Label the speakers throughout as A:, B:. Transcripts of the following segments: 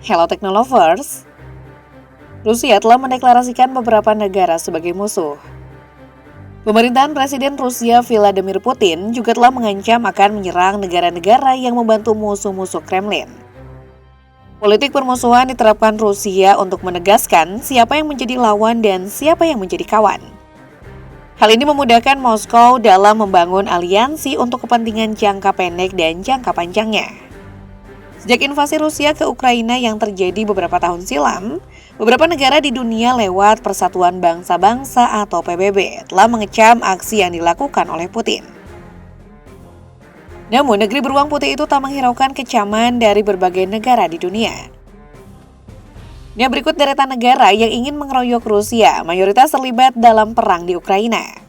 A: Hello Technolovers, Rusia telah mendeklarasikan beberapa negara sebagai musuh. Pemerintahan Presiden Rusia Vladimir Putin juga telah mengancam akan menyerang negara-negara yang membantu musuh-musuh Kremlin. Politik permusuhan diterapkan Rusia untuk menegaskan siapa yang menjadi lawan dan siapa yang menjadi kawan. Hal ini memudahkan Moskow dalam membangun aliansi untuk kepentingan jangka pendek dan jangka panjangnya. Sejak invasi Rusia ke Ukraina yang terjadi beberapa tahun silam, beberapa negara di dunia lewat Persatuan Bangsa-Bangsa atau PBB telah mengecam aksi yang dilakukan oleh Putin. Namun, negeri beruang putih itu tak menghiraukan kecaman dari berbagai negara di dunia. Ini berikut deretan negara yang ingin mengeroyok Rusia, mayoritas terlibat dalam perang di Ukraina.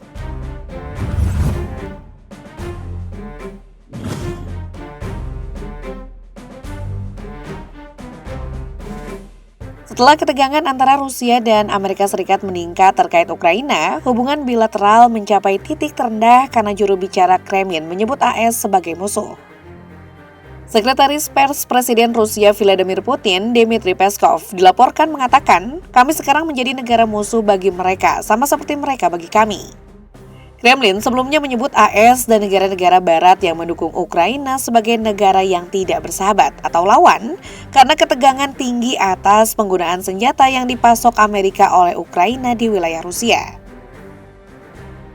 A: Setelah ketegangan antara Rusia dan Amerika Serikat meningkat terkait Ukraina, hubungan bilateral mencapai titik terendah karena juru bicara Kremlin menyebut AS sebagai musuh. Sekretaris Pers Presiden Rusia Vladimir Putin, Dmitry Peskov, dilaporkan mengatakan, "Kami sekarang menjadi negara musuh bagi mereka, sama seperti mereka bagi kami." Kremlin sebelumnya menyebut AS dan negara-negara barat yang mendukung Ukraina sebagai negara yang tidak bersahabat atau lawan karena ketegangan tinggi atas penggunaan senjata yang dipasok Amerika oleh Ukraina di wilayah Rusia.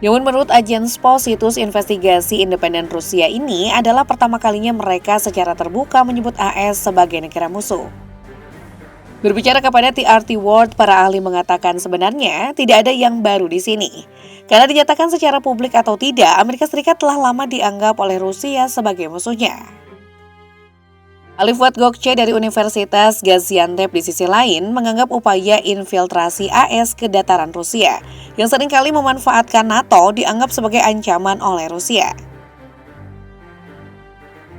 A: Namun menurut agens POS, situs investigasi independen Rusia ini adalah pertama kalinya mereka secara terbuka menyebut AS sebagai negara musuh. Berbicara kepada TRT World, para ahli mengatakan sebenarnya tidak ada yang baru di sini. Karena dinyatakan secara publik atau tidak, Amerika Serikat telah lama dianggap oleh Rusia sebagai musuhnya. Ali Fuad Gökçe dari Universitas Gaziantep di sisi lain menganggap upaya infiltrasi AS ke dataran Rusia, yang seringkali memanfaatkan NATO, dianggap sebagai ancaman oleh Rusia.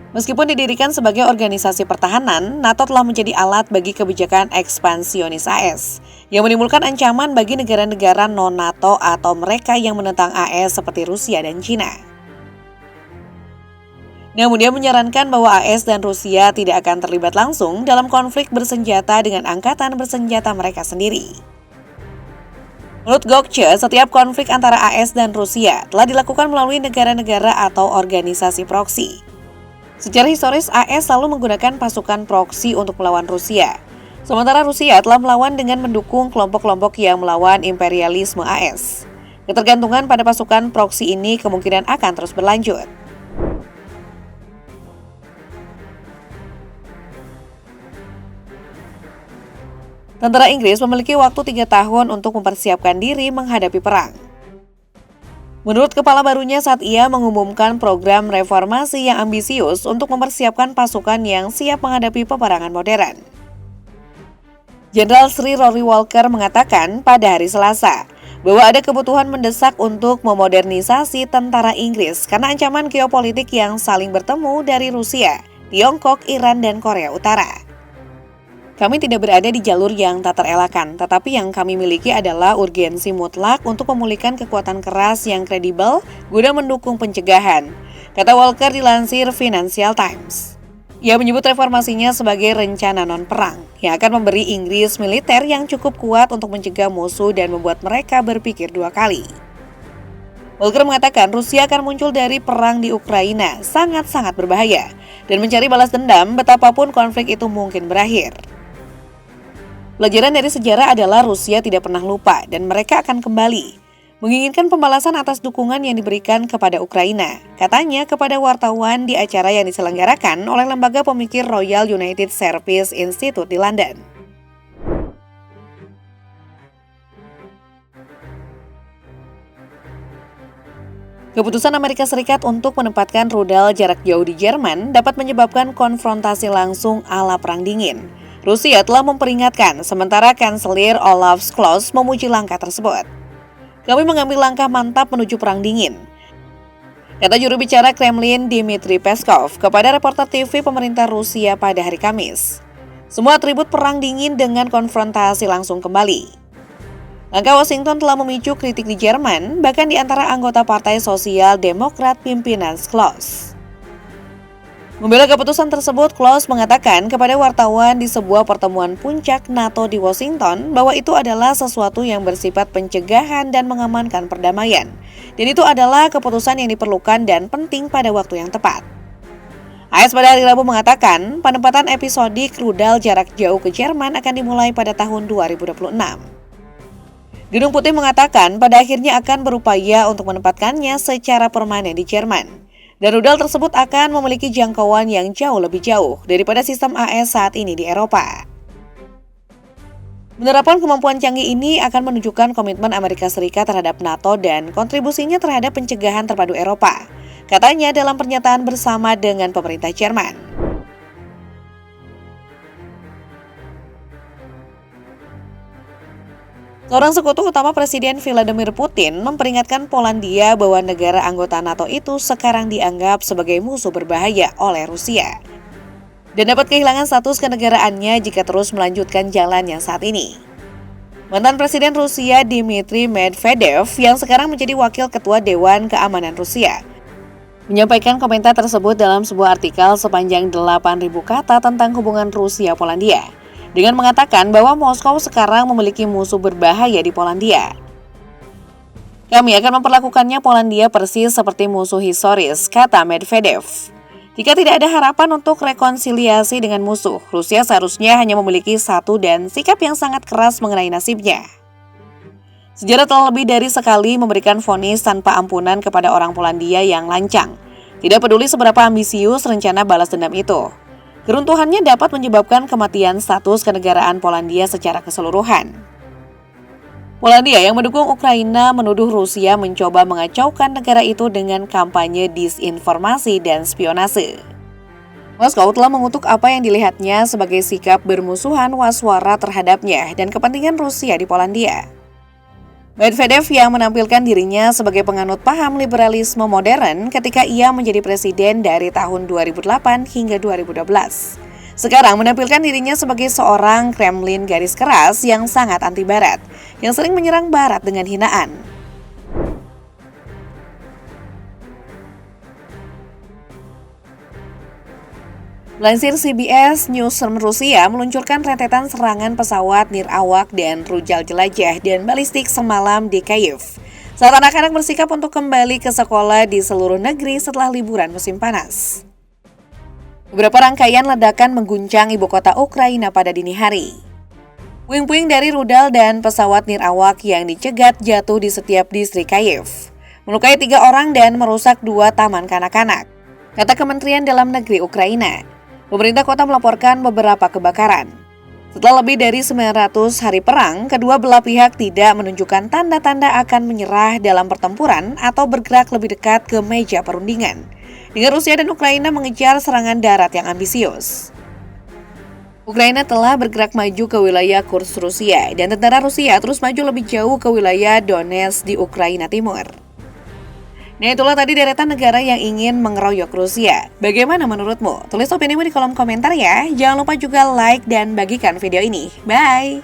A: Meskipun didirikan sebagai organisasi pertahanan, NATO telah menjadi alat bagi kebijakan ekspansionis AS, yang menimbulkan ancaman bagi negara-negara non-NATO atau mereka yang menentang AS seperti Rusia dan China. Namun dia menyarankan bahwa AS dan Rusia tidak akan terlibat langsung dalam konflik bersenjata dengan angkatan bersenjata mereka sendiri. Menurut Gökçe, setiap konflik antara AS dan Rusia telah dilakukan melalui negara-negara atau organisasi proksi. Secara historis, AS selalu menggunakan pasukan proksi untuk melawan Rusia. Sementara Rusia telah melawan dengan mendukung kelompok-kelompok yang melawan imperialisme AS. Ketergantungan pada pasukan proksi ini kemungkinan akan terus berlanjut. Tentara Inggris memiliki waktu 3 tahun untuk mempersiapkan diri menghadapi perang. Menurut kepala barunya saat ia mengumumkan program reformasi yang ambisius untuk mempersiapkan pasukan yang siap menghadapi peperangan modern. Jenderal Sri Rory Walker mengatakan pada hari Selasa bahwa ada kebutuhan mendesak untuk memodernisasi tentara Inggris karena ancaman geopolitik yang saling bertemu dari Rusia, Tiongkok, Iran, dan Korea Utara. Kami tidak berada di jalur yang tak terelakkan, tetapi yang kami miliki adalah urgensi mutlak untuk memulihkan kekuatan keras yang kredibel guna mendukung pencegahan, kata Walker dilansir Financial Times. Ia menyebut reformasinya sebagai rencana non-perang yang akan memberi Inggris militer yang cukup kuat untuk mencegah musuh dan membuat mereka berpikir 2 kali. Walker mengatakan Rusia akan muncul dari perang di Ukraina sangat-sangat berbahaya dan mencari balas dendam betapapun konflik itu mungkin berakhir. Pelajaran dari sejarah adalah Rusia tidak pernah lupa dan mereka akan kembali, menginginkan pembalasan atas dukungan yang diberikan kepada Ukraina, katanya kepada wartawan di acara yang diselenggarakan oleh lembaga pemikir Royal United Service Institute di London. Keputusan Amerika Serikat untuk menempatkan rudal jarak jauh di Jerman dapat menyebabkan konfrontasi langsung ala Perang Dingin. Rusia telah memperingatkan, sementara Kanselir Olaf Scholz memuji langkah tersebut. Kami mengambil langkah mantap menuju Perang Dingin, kata juru bicara Kremlin Dmitry Peskov kepada reporter TV pemerintah Rusia pada hari Kamis. Semua atribut Perang Dingin dengan konfrontasi langsung kembali. Langkah Washington telah memicu kritik di Jerman, bahkan di antara anggota Partai Sosial Demokrat pimpinan Scholz. Membela keputusan tersebut, Klaus mengatakan kepada wartawan di sebuah pertemuan puncak NATO di Washington bahwa itu adalah sesuatu yang bersifat pencegahan dan mengamankan perdamaian. Dan itu adalah keputusan yang diperlukan dan penting pada waktu yang tepat. AS pada hari Rabu mengatakan penempatan episodik rudal jarak jauh ke Jerman akan dimulai pada tahun 2026. Gedung Putih mengatakan pada akhirnya akan berupaya untuk menempatkannya secara permanen di Jerman. Dan rudal tersebut akan memiliki jangkauan yang jauh lebih jauh daripada sistem AS saat ini di Eropa. Penerapan kemampuan canggih ini akan menunjukkan komitmen Amerika Serikat terhadap NATO dan kontribusinya terhadap pencegahan terpadu Eropa, katanya dalam pernyataan bersama dengan pemerintah Jerman. Seorang sekutu utama Presiden Vladimir Putin memperingatkan Polandia bahwa negara anggota NATO itu sekarang dianggap sebagai musuh berbahaya oleh Rusia dan dapat kehilangan status kenegaraannya jika terus melanjutkan jalan yang saat ini. Mantan Presiden Rusia Dmitry Medvedev yang sekarang menjadi Wakil Ketua Dewan Keamanan Rusia menyampaikan komentar tersebut dalam sebuah artikel sepanjang 8.000 kata tentang hubungan Rusia-Polandia. Dengan mengatakan bahwa Moskow sekarang memiliki musuh berbahaya di Polandia. Kami akan memperlakukannya Polandia persis seperti musuh historis, kata Medvedev. Jika tidak ada harapan untuk rekonsiliasi dengan musuh, Rusia seharusnya hanya memiliki satu dan sikap yang sangat keras mengenai nasibnya. Sejarah telah lebih dari sekali memberikan vonis tanpa ampunan kepada orang Polandia yang lancang. Tidak peduli seberapa ambisius rencana balas dendam itu. Keruntuhannya dapat menyebabkan kematian status kenegaraan Polandia secara keseluruhan. Polandia yang mendukung Ukraina menuduh Rusia mencoba mengacaukan negara itu dengan kampanye disinformasi dan spionase. Moskow telah mengutuk apa yang dilihatnya sebagai sikap bermusuhan waswara terhadapnya dan kepentingan Rusia di Polandia. Medvedev yang menampilkan dirinya sebagai penganut paham liberalisme modern ketika ia menjadi presiden dari tahun 2008 hingga 2012. Sekarang menampilkan dirinya sebagai seorang Kremlin garis keras yang sangat anti-Barat, yang sering menyerang Barat dengan hinaan. Lansir CBS Newsroom, Rusia meluncurkan rentetan serangan pesawat nirawak dan rudal jelajah dan balistik semalam di Kyiv saat anak-anak bersikap untuk kembali ke sekolah di seluruh negeri setelah liburan musim panas. Beberapa rangkaian ledakan mengguncang ibu kota Ukraina pada dini hari. Puing-puing dari rudal dan pesawat nirawak yang dicegat jatuh di setiap distrik Kyiv, melukai 3 orang dan merusak 2 taman kanak-kanak, kata Kementerian Dalam Negeri Ukraina. Pemerintah kota melaporkan beberapa kebakaran. Setelah lebih dari 900 hari perang, kedua belah pihak tidak menunjukkan tanda-tanda akan menyerah dalam pertempuran atau bergerak lebih dekat ke meja perundingan, dengan Rusia dan Ukraina mengejar serangan darat yang ambisius. Ukraina telah bergerak maju ke wilayah Kursk Rusia, dan tentara Rusia terus maju lebih jauh ke wilayah Donetsk di Ukraina Timur. Nah, itulah tadi deretan negara yang ingin mengeroyok Rusia. Bagaimana menurutmu? Tulis opinimu di kolom komentar ya. Jangan lupa juga like dan bagikan video ini. Bye!